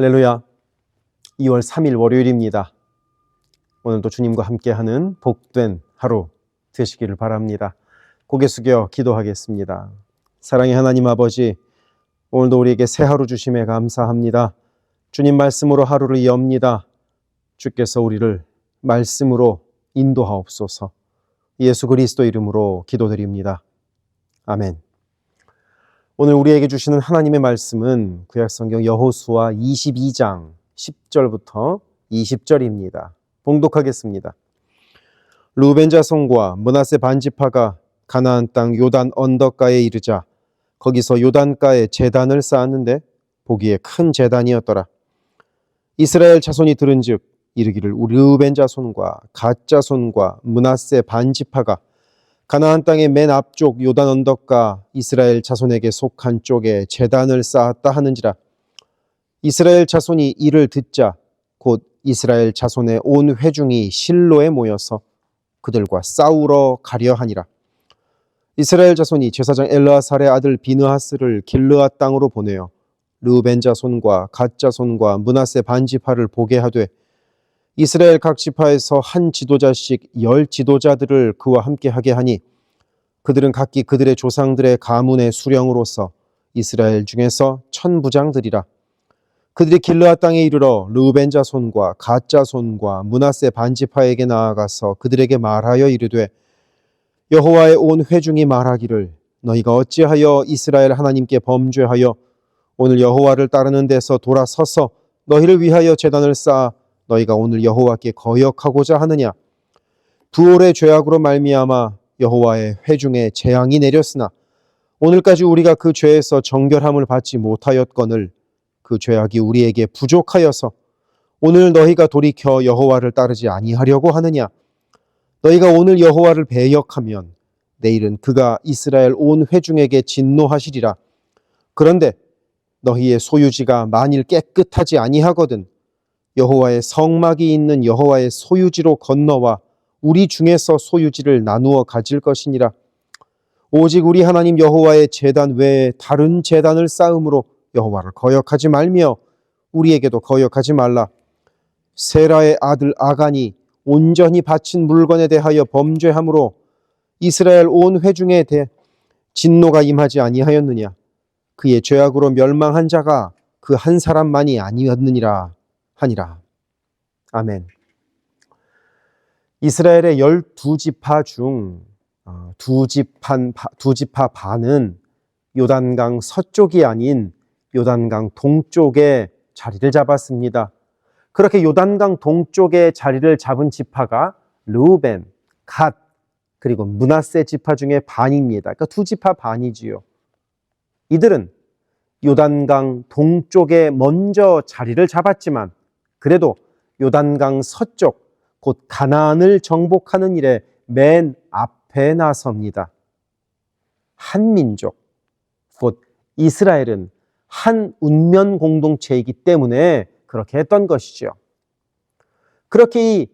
할렐루야. 2월 3일 월요일입니다. 오늘도 주님과 함께하는 복된 하루 되시기를 바랍니다. 고개 숙여 기도하겠습니다. 사랑의 하나님 아버지, 오늘도 우리에게 새 하루 주심에 감사합니다. 주님 말씀으로 하루를 엽니다. 주께서 우리를 말씀으로 인도하옵소서. 예수 그리스도 이름으로 기도드립니다. 아멘. 오늘 우리에게 주시는 하나님의 말씀은 구약성경 여호수아 22장 10절부터 20절입니다. 봉독하겠습니다. 르우벤 자손과 므낫세 반지파가 가나안 땅 요단 언덕가에 이르자 거기서 요단가에 제단을 쌓았는데 보기에 큰 제단이었더라. 이스라엘 자손이 들은즉 이르기를 르우벤 자손과 갓 자손과 므낫세 반지파가 가나안 땅의 맨 앞쪽 요단 언덕가 이스라엘 자손에게 속한 쪽에 제단을 쌓았다 하는지라. 이스라엘 자손이 이를 듣자 곧 이스라엘 자손의 온 회중이 실로에 모여서 그들과 싸우러 가려 하니라. 이스라엘 자손이 제사장 엘르아살의 아들 비느하스를 길르앗 땅으로 보내어 르우벤 자손과 갓 자손과 므낫세 반지파를 보게 하되 이스라엘 각 지파에서 한 지도자씩 10 지도자들을 그와 함께 하게 하니 그들은 각기 그들의 조상들의 가문의 수령으로서 이스라엘 중에서 천부장들이라. 그들이 길르앗 땅에 이르러 르우벤 자손과 갓 자손과 므낫세 반지파에게 나아가서 그들에게 말하여 이르되 여호와의 온 회중이 말하기를 너희가 어찌하여 이스라엘 하나님께 범죄하여 오늘 여호와를 따르는 데서 돌아서서 너희를 위하여 제단을 쌓아 너희가 오늘 여호와께 거역하고자 하느냐. 부올의 죄악으로 말미암아 여호와의 회중에 재앙이 내렸으나 오늘까지 우리가 그 죄에서 정결함을 받지 못하였거늘 그 죄악이 우리에게 부족하여서 오늘 너희가 돌이켜 여호와를 따르지 아니하려고 하느냐. 너희가 오늘 여호와를 배역하면 내일은 그가 이스라엘 온 회중에게 진노하시리라. 그런데 너희의 소유지가 만일 깨끗하지 아니하거든 여호와의 성막이 있는 여호와의 소유지로 건너와 우리 중에서 소유지를 나누어 가질 것이니라. 오직 우리 하나님 여호와의 제단 외에 다른 제단을 쌓음으로 여호와를 거역하지 말며 우리에게도 거역하지 말라. 세라의 아들 아간이 온전히 바친 물건에 대하여 범죄함으로 이스라엘 온 회중에 대해 진노가 임하지 아니하였느냐. 그의 죄악으로 멸망한 자가 그 한 사람만이 아니었느니라 하니라. 아멘. 이스라엘의 12지파 중 두 지파 반은 요단강 서쪽이 아닌 요단강 동쪽에 자리를 잡았습니다. 그렇게 요단강 동쪽에 자리를 잡은 지파가 르우벤, 갓, 그리고 므낫세 지파 중에 반입니다. 그러니까 두 지파 반이지요. 이들은 요단강 동쪽에 먼저 자리를 잡았지만 그래도 요단강 서쪽 곧 가나안을 정복하는 일에 맨 앞에 나섭니다. 한 민족, 곧 이스라엘은 한 운명 공동체이기 때문에 그렇게 했던 것이죠. 그렇게 이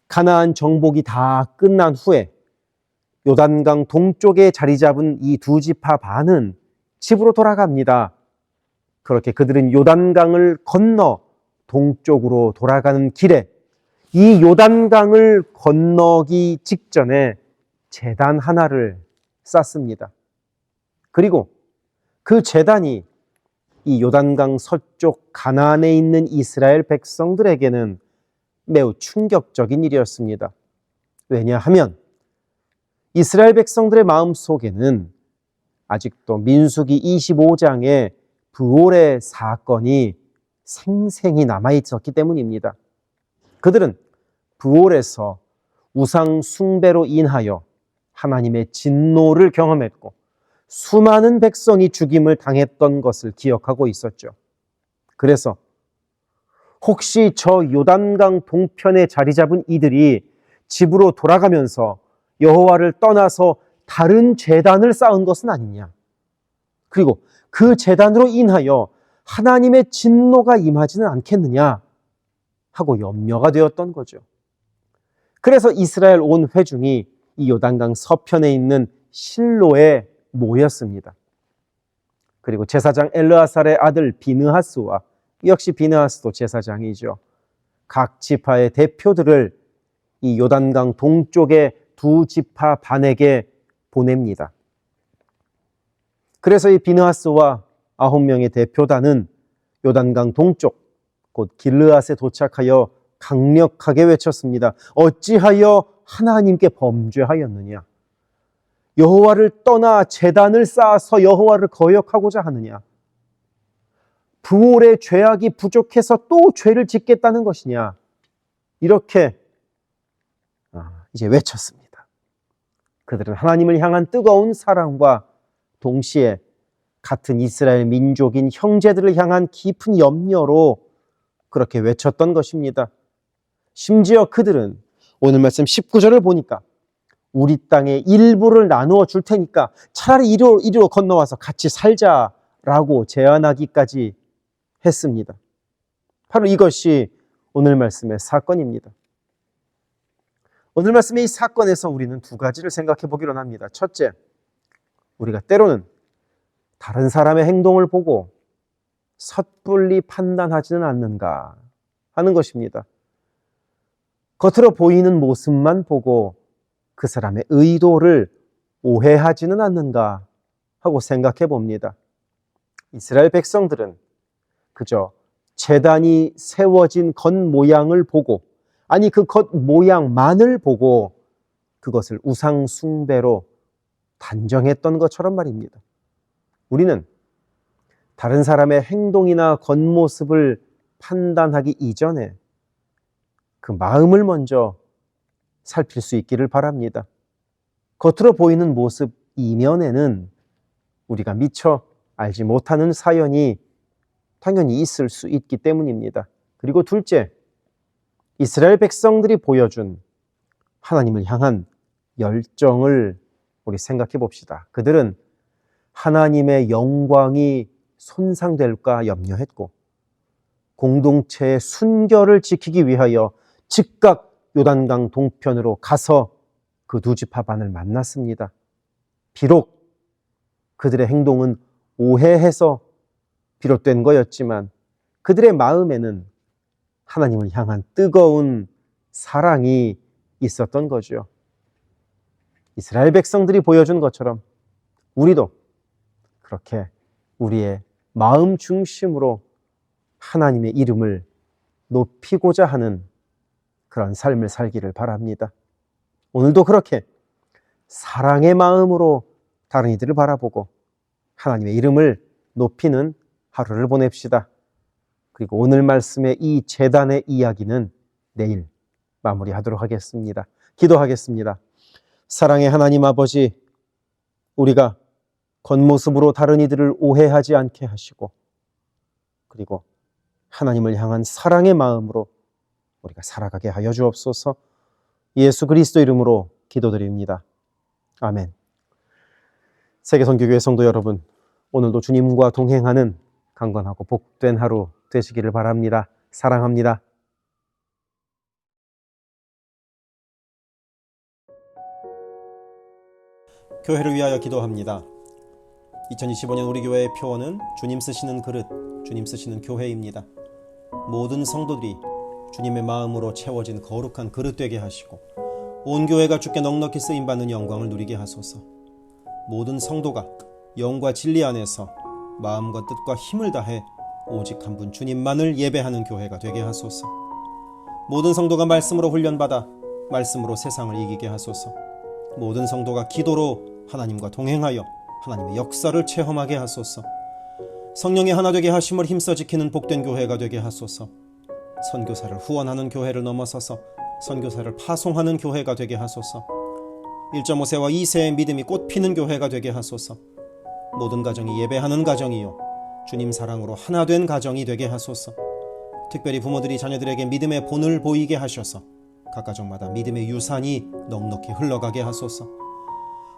가나안 정복이 다 끝난 후에 요단강 동쪽에 자리 잡은 이 두 지파 반은 집으로 돌아갑니다. 그렇게 그들은 요단강을 건너 동쪽으로 돌아가는 길에 이 요단강을 건너기 직전에 제단 하나를 쌓습니다. 그리고 그 제단이 이 요단강 서쪽 가나안에 있는 이스라엘 백성들에게는 매우 충격적인 일이었습니다. 왜냐하면 이스라엘 백성들의 마음속에는 아직도 민수기 25장의 부올의 사건이 생생히 남아있었기 때문입니다. 그들은 부올에서 우상 숭배로 인하여 하나님의 진노를 경험했고 수많은 백성이 죽임을 당했던 것을 기억하고 있었죠. 그래서 혹시 저 요단강 동편에 자리 잡은 이들이 집으로 돌아가면서 여호와를 떠나서 다른 제단을 쌓은 것은 아니냐. 그리고 그 제단으로 인하여 하나님의 진노가 임하지는 않겠느냐 하고 염려가 되었던 거죠. 그래서 이스라엘 온 회중이 이 요단강 서편에 있는 실로에 모였습니다. 그리고 제사장 엘르아살의 아들 비느하스와 역시 비느하스도 제사장이죠. 각 지파의 대표들을 이 요단강 동쪽의 두 지파 반에게 보냅니다. 그래서 이 비느하스와 9명의 대표단은 요단강 동쪽 곧 길르앗에 도착하여 강력하게 외쳤습니다. 어찌하여 하나님께 범죄하였느냐? 여호와를 떠나 제단을 쌓아서 여호와를 거역하고자 하느냐? 부올의 죄악이 부족해서 또 죄를 짓겠다는 것이냐? 이렇게 이제 외쳤습니다. 그들은 하나님을 향한 뜨거운 사랑과 동시에 같은 이스라엘 민족인 형제들을 향한 깊은 염려로 그렇게 외쳤던 것입니다. 심지어 그들은 오늘 말씀 19절을 보니까 우리 땅의 일부를 나누어 줄 테니까 차라리 이리로 건너와서 같이 살자라고 제안하기까지 했습니다. 바로 이것이 오늘 말씀의 사건입니다. 오늘 말씀의 이 사건에서 우리는 두 가지를 생각해 보기로 합니다. 첫째, 우리가 때로는 다른 사람의 행동을 보고 섣불리 판단하지는 않는가 하는 것입니다. 겉으로 보이는 모습만 보고 그 사람의 의도를 오해하지는 않는가 하고 생각해 봅니다. 이스라엘 백성들은 그저 제단이 세워진 겉모양을 보고, 아니 그 겉모양만을 보고 그것을 우상 숭배로 단정했던 것처럼 말입니다. 우리는 다른 사람의 행동이나 겉모습을 판단하기 이전에 그 마음을 먼저 살필 수 있기를 바랍니다. 겉으로 보이는 모습 이면에는 우리가 미처 알지 못하는 사연이 당연히 있을 수 있기 때문입니다. 그리고 둘째, 이스라엘 백성들이 보여준 하나님을 향한 열정을 우리 생각해 봅시다. 그들은 하나님의 영광이 손상될까 염려했고 공동체의 순결을 지키기 위하여 즉각 요단강 동편으로 가서 그 두 지파 반을 만났습니다. 비록 그들의 행동은 오해해서 비롯된 거였지만 그들의 마음에는 하나님을 향한 뜨거운 사랑이 있었던 거죠. 이스라엘 백성들이 보여준 것처럼 우리도 그렇게 우리의 마음 중심으로 하나님의 이름을 높이고자 하는 그런 삶을 살기를 바랍니다. 오늘도 그렇게 사랑의 마음으로 다른 이들을 바라보고 하나님의 이름을 높이는 하루를 보냅시다. 그리고 오늘 말씀의 이 제단의 이야기는 내일 마무리하도록 하겠습니다. 기도하겠습니다. 사랑의 하나님 아버지, 우리가 겉모습으로 다른 이들을 오해하지 않게 하시고 그리고 하나님을 향한 사랑의 마음으로 우리가 살아가게 하여 주옵소서. 예수 그리스도 이름으로 기도드립니다. 아멘. 세계선교교회 성도 여러분, 오늘도 주님과 동행하는 강건하고 복된 하루 되시기를 바랍니다. 사랑합니다. 교회를 위하여 기도합니다. 2025년 우리 교회의 표어는 주님 쓰시는 그릇, 주님 쓰시는 교회입니다. 모든 성도들이 주님의 마음으로 채워진 거룩한 그릇 되게 하시고 온 교회가 주께 넉넉히 쓰임받는 영광을 누리게 하소서. 모든 성도가 영과 진리 안에서 마음과 뜻과 힘을 다해 오직 한 분 주님만을 예배하는 교회가 되게 하소서. 모든 성도가 말씀으로 훈련받아 말씀으로 세상을 이기게 하소서. 모든 성도가 기도로 하나님과 동행하여 하나님의 역사를 체험하게 하소서. 성령의 하나 되게 하심을 힘써 지키는 복된 교회가 되게 하소서. 선교사를 후원하는 교회를 넘어서서 선교사를 파송하는 교회가 되게 하소서. 1.5세와 2세의 믿음이 꽃피는 교회가 되게 하소서. 모든 가정이 예배하는 가정이요 주님 사랑으로 하나 된 가정이 되게 하소서. 특별히 부모들이 자녀들에게 믿음의 본을 보이게 하셔서 각 가정마다 믿음의 유산이 넉넉히 흘러가게 하소서.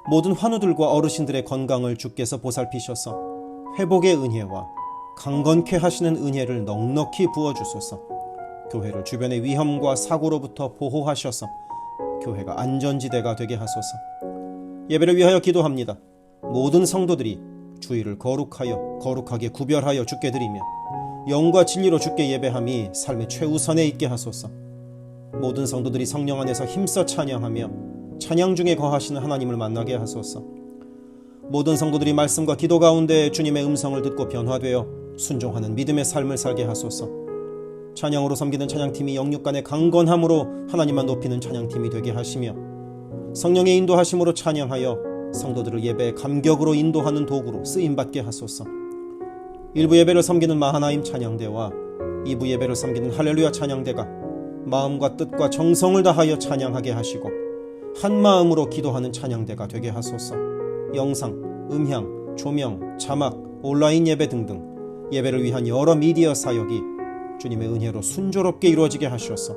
모든 환우들과 어르신들의 건강을 주께서 보살피셔서 회복의 은혜와 강건케 하시는 은혜를 넉넉히 부어주소서. 교회를 주변의 위험과 사고로부터 보호하셔서 교회가 안전지대가 되게 하소서. 예배를 위하여 기도합니다. 모든 성도들이 주의를 거룩하게 구별하여 주께 드리며 영과 진리로 주께 예배함이 삶의 최우선에 있게 하소서. 모든 성도들이 성령 안에서 힘써 찬양하며 찬양 중에 거하시는 하나님을 만나게 하소서. 모든 성도들이 말씀과 기도 가운데 주님의 음성을 듣고 변화되어 순종하는 믿음의 삶을 살게 하소서. 찬양으로 섬기는 찬양팀이 영육 간의 강건함으로 하나님만 높이는 찬양팀이 되게 하시며, 성령의 인도하심으로 찬양하여 성도들을 예배의 감격으로 인도하는 도구로 쓰임받게 하소서. 1부 예배를 섬기는 마하나임 찬양대와 2부 예배를 섬기는 할렐루야 찬양대가 마음과 뜻과 정성을 다하여 찬양하게 하시고 한 마음으로 기도하는 찬양대가 되게 하소서. 영상, 음향, 조명, 자막, 온라인 예배 등등 예배를 위한 여러 미디어 사역이 주님의 은혜로 순조롭게 이루어지게 하셔서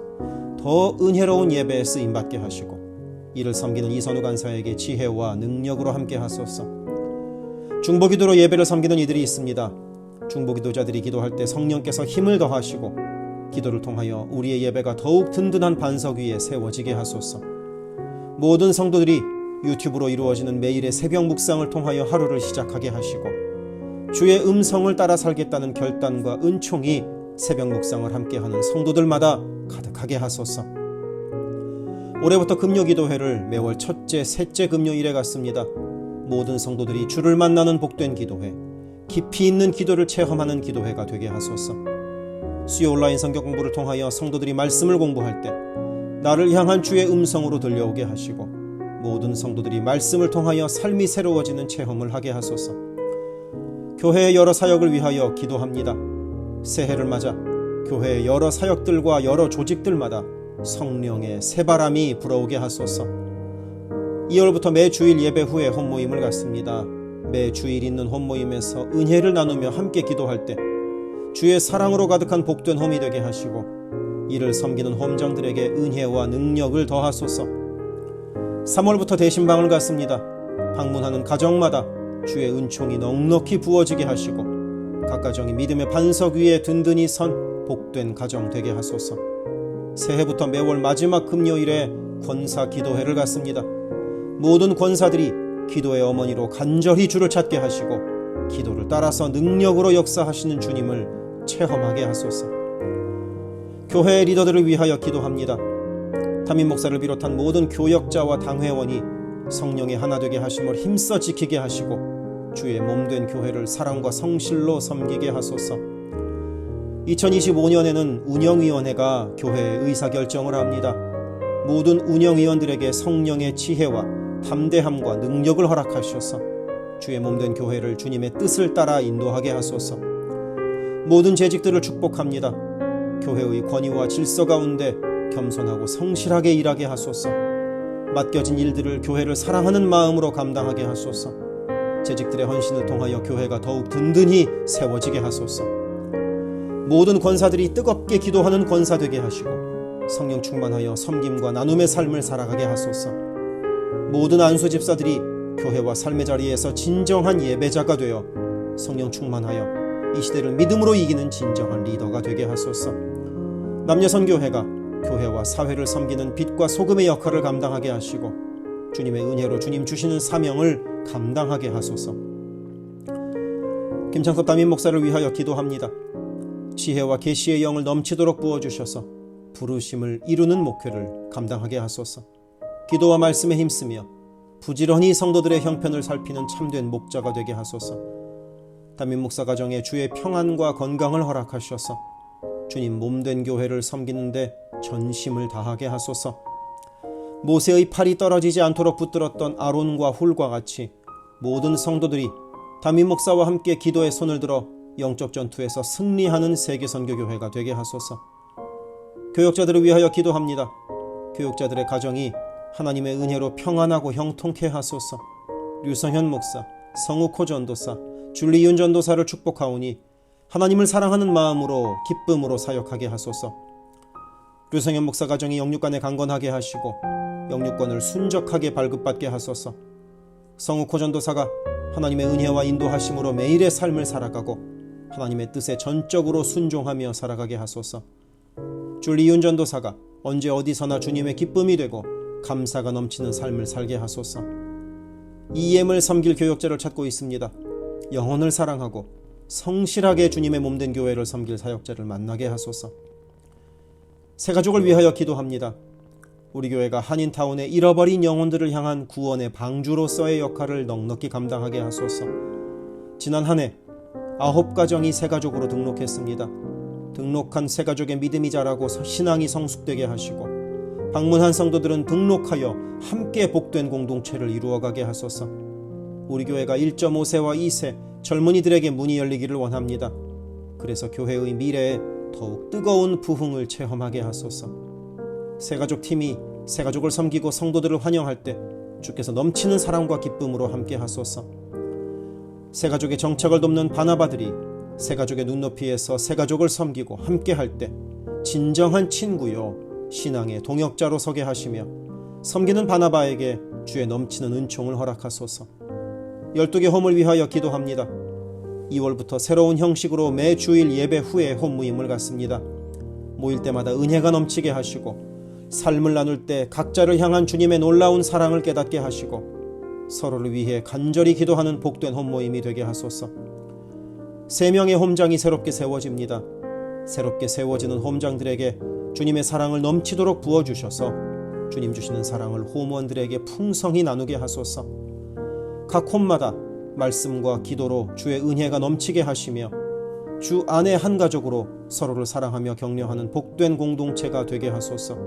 더 은혜로운 예배에 쓰임받게 하시고, 이를 섬기는 이선우 간사에게 지혜와 능력으로 함께 하소서. 중보기도로 예배를 섬기는 이들이 있습니다. 중보기도자들이 기도할 때 성령께서 힘을 더하시고 기도를 통하여 우리의 예배가 더욱 든든한 반석 위에 세워지게 하소서. 모든 성도들이 유튜브로 이루어지는 매일의 새벽 묵상을 통하여 하루를 시작하게 하시고, 주의 음성을 따라 살겠다는 결단과 은총이 새벽 묵상을 함께하는 성도들마다 가득하게 하소서. 올해부터 금요기도회를 매월 첫째, 셋째 금요일에 갖습니다. 모든 성도들이 주를 만나는 복된 기도회, 깊이 있는 기도를 체험하는 기도회가 되게 하소서. 수요 온라인 성경 공부를 통하여 성도들이 말씀을 공부할 때 나를 향한 주의 음성으로 들려오게 하시고, 모든 성도들이 말씀을 통하여 삶이 새로워지는 체험을 하게 하소서. 교회의 여러 사역을 위하여 기도합니다. 새해를 맞아 교회의 여러 사역들과 여러 조직들마다 성령의 새바람이 불어오게 하소서. 2월부터 매 주일 예배 후에 홈모임을 갖습니다. 매 주일 있는 홈모임에서 은혜를 나누며 함께 기도할 때 주의 사랑으로 가득한 복된 홈이 되게 하시고, 이를 섬기는 홈장들에게 은혜와 능력을 더하소서. 3월부터 대신방을 갖습니다. 방문하는 가정마다 주의 은총이 넉넉히 부어지게 하시고 각 가정이 믿음의 반석 위에 든든히 선 복된 가정 되게 하소서. 새해부터 매월 마지막 금요일에 권사 기도회를 갖습니다. 모든 권사들이 기도의 어머니로 간절히 주를 찾게 하시고 기도를 따라서 능력으로 역사하시는 주님을 체험하게 하소서. 교회의 리더들을 위하여 기도합니다. 담임 목사를 비롯한 모든 교역자와 당회원이 성령의 하나 되게 하심을 힘써 지키게 하시고 주의 몸된 교회를 사랑과 성실로 섬기게 하소서. 2025년에는 운영위원회가 교회의 의사결정을 합니다. 모든 운영위원들에게 성령의 지혜와 담대함과 능력을 허락하셔서 주의 몸된 교회를 주님의 뜻을 따라 인도하게 하소서. 모든 재직들을 축복합니다. 교회의 권위와 질서 가운데 겸손하고 성실하게 일하게 하소서. 맡겨진 일들을 교회를 사랑하는 마음으로 감당하게 하소서. 재직들의 헌신을 통하여 교회가 더욱 든든히 세워지게 하소서. 모든 권사들이 뜨겁게 기도하는 권사 되게 하시고 성령 충만하여 섬김과 나눔의 삶을 살아가게 하소서. 모든 안수 집사들이 교회와 삶의 자리에서 진정한 예배자가 되어 성령 충만하여 이 시대를 믿음으로 이기는 진정한 리더가 되게 하소서. 남녀선교회가 교회와 사회를 섬기는 빛과 소금의 역할을 감당하게 하시고 주님의 은혜로 주님 주시는 사명을 감당하게 하소서. 김창섭 담임 목사를 위하여 기도합니다. 지혜와 계시의 영을 넘치도록 부어주셔서 부르심을 이루는 목회를 감당하게 하소서. 기도와 말씀에 힘쓰며 부지런히 성도들의 형편을 살피는 참된 목자가 되게 하소서. 담임 목사 가정에 주의 평안과 건강을 허락하셔서 주님 몸된 교회를 섬기는데 전심을 다하게 하소서. 모세의 팔이 떨어지지 않도록 붙들었던 아론과 훌과 같이 모든 성도들이 담임 목사와 함께 기도의 손을 들어 영적 전투에서 승리하는 세계선교교회가 되게 하소서. 교역자들을 위하여 기도합니다. 교역자들의 가정이 하나님의 은혜로 평안하고 형통케 하소서. 류성현 목사, 성욱호 전도사, 줄리윤 전도사를 축복하오니 하나님을 사랑하는 마음으로 기쁨으로 사역하게 하소서. 류성현 목사 가정이 영육간에 강건하게 하시고 영육권을 순적하게 발급받게 하소서. 성욱호 전도사가 하나님의 은혜와 인도하심으로 매일의 삶을 살아가고 하나님의 뜻에 전적으로 순종하며 살아가게 하소서. 줄리윤 전도사가 언제 어디서나 주님의 기쁨이 되고 감사가 넘치는 삶을 살게 하소서. EM을 섬길 교역자를 찾고 있습니다. 영혼을 사랑하고 성실하게 주님의 몸된 교회를 섬길 사역자를 만나게 하소서. 새가족을 위하여 기도합니다. 우리 교회가 한인타운의 잃어버린 영혼들을 향한 구원의 방주로서의 역할을 넉넉히 감당하게 하소서. 지난 한 해 9가정이 새가족으로 등록했습니다. 등록한 새가족의 믿음이 자라고 신앙이 성숙되게 하시고 방문한 성도들은 등록하여 함께 복된 공동체를 이루어가게 하소서. 우리 교회가 1.5세와 2세 젊은이들에게 문이 열리기를 원합니다. 그래서 교회의 미래에 더욱 뜨거운 부흥을 체험하게 하소서. 새가족 팀이 새가족을 섬기고 성도들을 환영할 때 주께서 넘치는 사랑과 기쁨으로 함께 하소서. 새가족의 정착을 돕는 바나바들이 새가족의 눈높이에서 새가족을 섬기고 함께 할 때 진정한 친구요 신앙의 동역자로 서게 하시며 섬기는 바나바에게 주의 넘치는 은총을 허락하소서. 12개 홈을 위하여 기도합니다. 2월부터 새로운 형식으로 매 주일 예배 후에 홈 모임을 갖습니다. 모일 때마다 은혜가 넘치게 하시고 삶을 나눌 때 각자를 향한 주님의 놀라운 사랑을 깨닫게 하시고 서로를 위해 간절히 기도하는 복된 홈 모임이 되게 하소서. 3명의 홈장이 새롭게 세워집니다. 새롭게 세워지는 홈장들에게 주님의 사랑을 넘치도록 부어주셔서 주님 주시는 사랑을 홈원들에게 풍성히 나누게 하소서. 각 홈마다 말씀과 기도로 주의 은혜가 넘치게 하시며 주 안에 한 가족으로 서로를 사랑하며 격려하는 복된 공동체가 되게 하소서.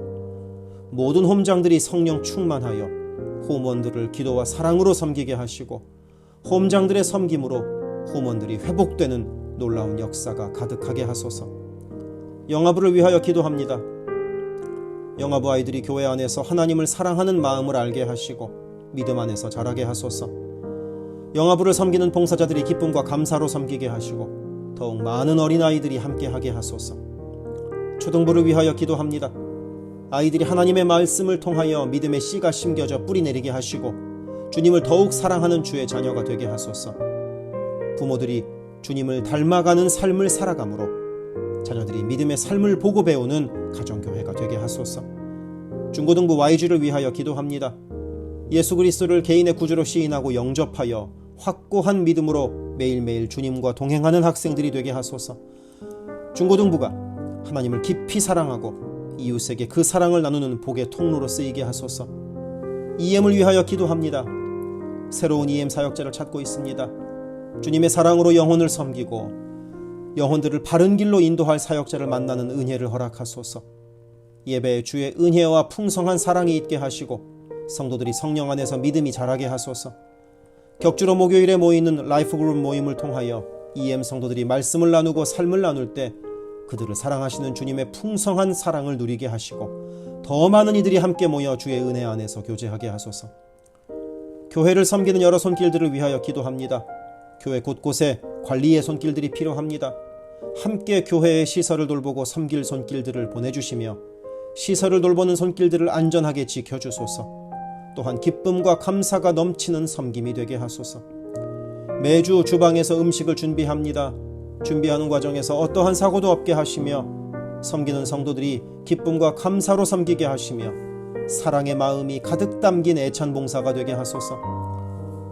모든 홈장들이 성령 충만하여 홈원들을 기도와 사랑으로 섬기게 하시고 홈장들의 섬김으로 홈원들이 회복되는 놀라운 역사가 가득하게 하소서. 영아부를 위하여 기도합니다. 영아부 아이들이 교회 안에서 하나님을 사랑하는 마음을 알게 하시고 믿음 안에서 자라게 하소서. 영아부를 섬기는 봉사자들이 기쁨과 감사로 섬기게 하시고 더욱 많은 어린아이들이 함께하게 하소서. 초등부를 위하여 기도합니다. 아이들이 하나님의 말씀을 통하여 믿음의 씨가 심겨져 뿌리내리게 하시고 주님을 더욱 사랑하는 주의 자녀가 되게 하소서. 부모들이 주님을 닮아가는 삶을 살아가므로 자녀들이 믿음의 삶을 보고 배우는 가정교회가 되게 하소서. 중고등부 YG를 위하여 기도합니다. 예수 그리스도를 개인의 구주로 시인하고 영접하여 확고한 믿음으로 매일매일 주님과 동행하는 학생들이 되게 하소서. 중고등부가 하나님을 깊이 사랑하고 이웃에게 그 사랑을 나누는 복의 통로로 쓰이게 하소서. EM을 위하여 기도합니다. 새로운 EM 사역자를 찾고 있습니다. 주님의 사랑으로 영혼을 섬기고 영혼들을 바른 길로 인도할 사역자를 만나는 은혜를 허락하소서. 예배에 주의 은혜와 풍성한 사랑이 있게 하시고 성도들이 성령 안에서 믿음이 자라게 하소서. 격주로 목요일에 모이는 라이프그룹 모임을 통하여 EM 성도들이 말씀을 나누고 삶을 나눌 때 그들을 사랑하시는 주님의 풍성한 사랑을 누리게 하시고 더 많은 이들이 함께 모여 주의 은혜 안에서 교제하게 하소서. 교회를 섬기는 여러 손길들을 위하여 기도합니다. 교회 곳곳에 관리의 손길들이 필요합니다. 함께 교회의 시설을 돌보고 섬길 손길들을 보내주시며 시설을 돌보는 손길들을 안전하게 지켜주소서. 또한 기쁨과 감사가 넘치는 섬김이 되게 하소서. 매주 주방에서 음식을 준비합니다. 준비하는 과정에서 어떠한 사고도 없게 하시며 섬기는 성도들이 기쁨과 감사로 섬기게 하시며 사랑의 마음이 가득 담긴 애찬 봉사가 되게 하소서.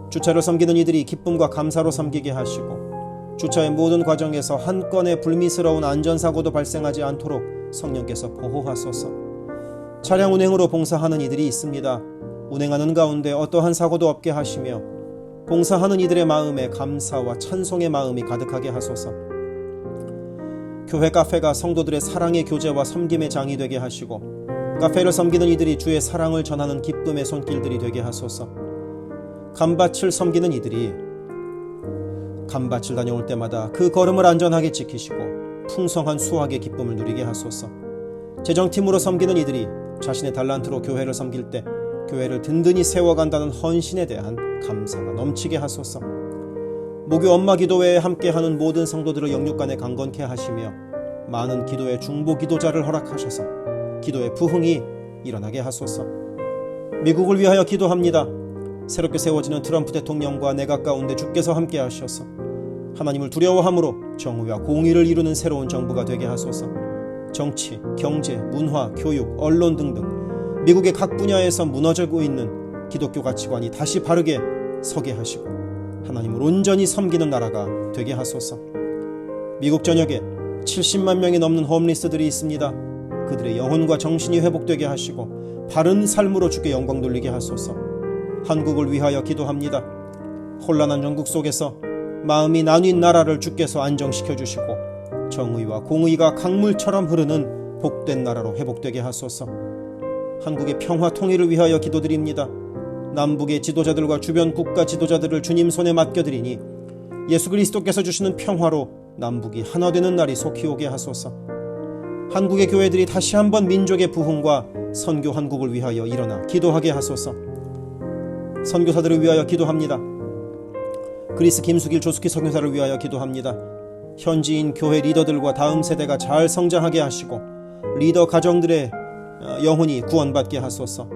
주차를 섬기는 이들이 기쁨과 감사로 섬기게 하시고 주차의 모든 과정에서 한 건의 불미스러운 안전사고도 발생하지 않도록 성령께서 보호하소서. 차량 운행으로 봉사하는 이들이 있습니다. 운행하는 가운데 어떠한 사고도 없게 하시며 봉사하는 이들의 마음에 감사와 찬송의 마음이 가득하게 하소서. 교회 카페가 성도들의 사랑의 교제와 섬김의 장이 되게 하시고 카페를 섬기는 이들이 주의 사랑을 전하는 기쁨의 손길들이 되게 하소서. 감밭을 섬기는 이들이 감밭을 다녀올 때마다 그 걸음을 안전하게 지키시고 풍성한 수확의 기쁨을 누리게 하소서. 재정팀으로 섬기는 이들이 자신의 달란트로 교회를 섬길 때 교회를 든든히 세워간다는 헌신에 대한 감사가 넘치게 하소서. 목요 엄마 기도회에 함께하는 모든 성도들을 영육간에 강건케 하시며 많은 기도의 중보 기도자를 허락하셔서 기도의 부흥이 일어나게 하소서. 미국을 위하여 기도합니다. 새롭게 세워지는 트럼프 대통령과 내각 가운데 주께서 함께 하셔서 하나님을 두려워함으로 정의와 공의를 이루는 새로운 정부가 되게 하소서. 정치, 경제, 문화, 교육, 언론 등등 미국의 각 분야에서 무너지고 있는 기독교 가치관이 다시 바르게 서게 하시고 하나님을 온전히 섬기는 나라가 되게 하소서. 미국 전역에 70만 명이 넘는 홈리스들이 있습니다. 그들의 영혼과 정신이 회복되게 하시고 바른 삶으로 주께 영광 돌리게 하소서. 한국을 위하여 기도합니다. 혼란한 전국 속에서 마음이 나뉜 나라를 주께서 안정시켜 주시고 정의와 공의가 강물처럼 흐르는 복된 나라로 회복되게 하소서. 한국의 평화 통일을 위하여 기도드립니다. 남북의 지도자들과 주변 국가 지도자들을 주님 손에 맡겨드리니 예수 그리스도께서 주시는 평화로 남북이 하나 되는 날이 속히 오게 하소서. 한국의 교회들이 다시 한번 민족의 부흥과 선교 한국을 위하여 일어나 기도하게 하소서. 선교사들을 위하여 기도합니다. 그리스 김수길 조숙희 선교사를 위하여 기도합니다. 현지인 교회 리더들과 다음 세대가 잘 성장하게 하시고 리더 가정들의 영혼이 구원받게 하소서.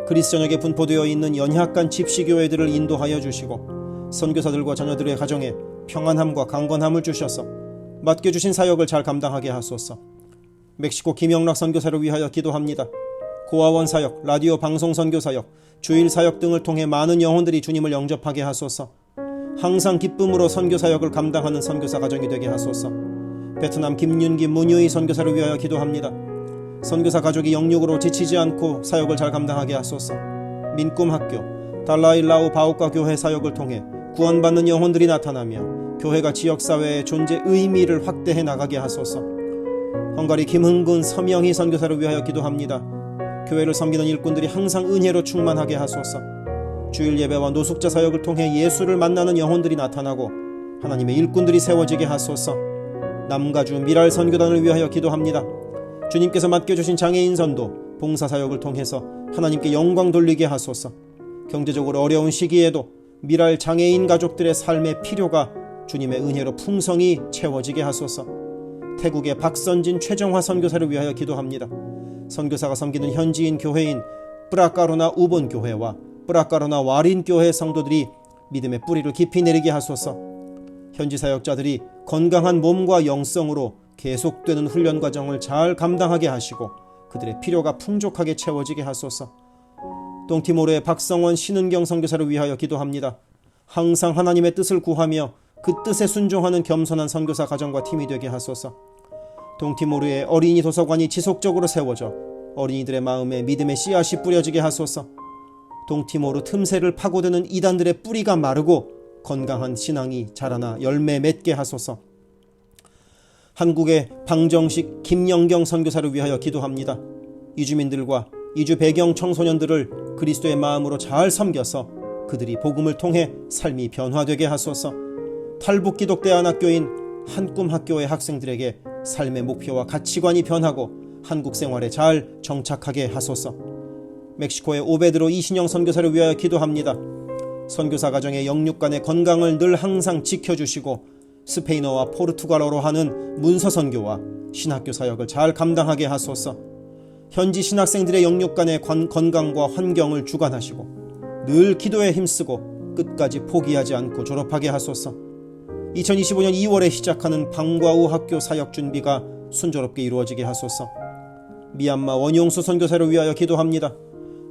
그리스 전역에 분포되어 있는 연약한 집시교회들을 인도하여 주시고 선교사들과 자녀들의 가정에 평안함과 강건함을 주셔서 맡겨주신 사역을 잘 감당하게 하소서. 멕시코 김영락 선교사를 위하여 기도합니다. 고아원 사역, 라디오 방송 선교 사역, 주일 사역 등을 통해 많은 영혼들이 주님을 영접하게 하소서. 항상 기쁨으로 선교 사역을 감당하는 선교사 가정이 되게 하소서. 베트남 김윤기 문유희 선교사를 위하여 기도합니다. 선교사 가족이 영육으로 지치지 않고 사역을 잘 감당하게 하소서. 민꿈학교, 달라일라오 바오카 교회 사역을 통해 구원받는 영혼들이 나타나며 교회가 지역사회의 존재 의미를 확대해 나가게 하소서. 헝가리 김흥근 서명희 선교사를 위하여 기도합니다. 교회를 섬기는 일꾼들이 항상 은혜로 충만하게 하소서. 주일 예배와 노숙자 사역을 통해 예수를 만나는 영혼들이 나타나고 하나님의 일꾼들이 세워지게 하소서. 남가주 미랄 선교단을 위하여 기도합니다. 주님께서 맡겨주신 장애인 선도, 봉사사역을 통해서 하나님께 영광 돌리게 하소서. 경제적으로 어려운 시기에도 미랄 장애인 가족들의 삶의 필요가 주님의 은혜로 풍성히 채워지게 하소서. 태국의 박선진 최정화 선교사를 위하여 기도합니다. 선교사가 섬기는 현지인 교회인 뿌라카로나 우본 교회와 뿌라카로나 와린 교회 성도들이 믿음의 뿌리를 깊이 내리게 하소서. 현지 사역자들이 건강한 몸과 영성으로 계속되는 훈련 과정을 잘 감당하게 하시고 그들의 필요가 풍족하게 채워지게 하소서. 동티모르의 박성원 신은경 선교사를 위하여 기도합니다. 항상 하나님의 뜻을 구하며 그 뜻에 순종하는 겸손한 선교사 가정과 팀이 되게 하소서. 동티모르의 어린이 도서관이 지속적으로 세워져 어린이들의 마음에 믿음의 씨앗이 뿌려지게 하소서. 동티모르 틈새를 파고드는 이단들의 뿌리가 마르고 건강한 신앙이 자라나 열매 맺게 하소서. 한국의 방정식 김영경 선교사를 위하여 기도합니다. 이주민들과 이주 배경 청소년들을 그리스도의 마음으로 잘 섬겨서 그들이 복음을 통해 삶이 변화되게 하소서. 탈북기독대안학교인 한꿈학교의 학생들에게 삶의 목표와 가치관이 변하고 한국 생활에 잘 정착하게 하소서. 멕시코의 오베드로 이신영 선교사를 위하여 기도합니다. 선교사 가정의 영육간의 건강을 늘 항상 지켜주시고 스페인어와 포르투갈어로 하는 문서 선교와 신학교 사역을 잘 감당하게 하소서. 현지 신학생들의 영육간의 건강과 환경을 주관하시고 늘 기도에 힘쓰고 끝까지 포기하지 않고 졸업하게 하소서. 2025년 2월에 시작하는 방과후 학교 사역 준비가 순조롭게 이루어지게 하소서. 미얀마 원용수 선교사를 위하여 기도합니다.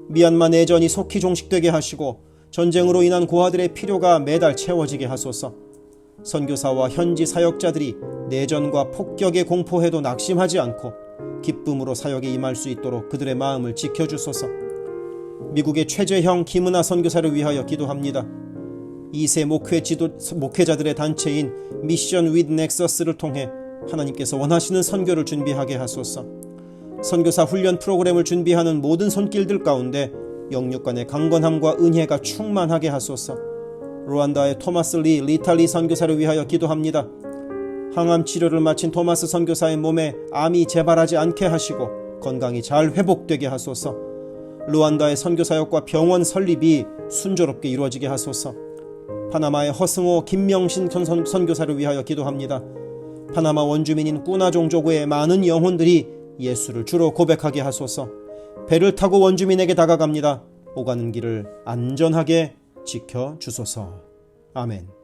미얀마 내전이 속히 종식되게 하시고 전쟁으로 인한 고아들의 필요가 매달 채워지게 하소서. 선교사와 현지 사역자들이 내전과 폭격의 공포에도 낙심하지 않고 기쁨으로 사역에 임할 수 있도록 그들의 마음을 지켜주소서. 미국의 최재형 김은하 선교사를 위하여 기도합니다. 2세 목회자들의 단체인 미션 윗 넥서스를 통해 하나님께서 원하시는 선교를 준비하게 하소서. 선교사 훈련 프로그램을 준비하는 모든 손길들 가운데 영육간의 강건함과 은혜가 충만하게 하소서. 루안다의 토마스 리탈리 선교사를 위하여 기도합니다. 항암 치료를 마친 토마스 선교사의 몸에 암이 재발하지 않게 하시고 건강이 잘 회복되게 하소서. 루안다의 선교사역과 병원 설립이 순조롭게 이루어지게 하소서. 파나마의 허승호 김명신 선교사를 위하여 기도합니다. 파나마 원주민인 꾸나 종족의 많은 영혼들이 예수를 주로 고백하게 하소서. 배를 타고 원주민에게 다가갑니다. 오가는 길을 안전하게 지켜주소서. 아멘.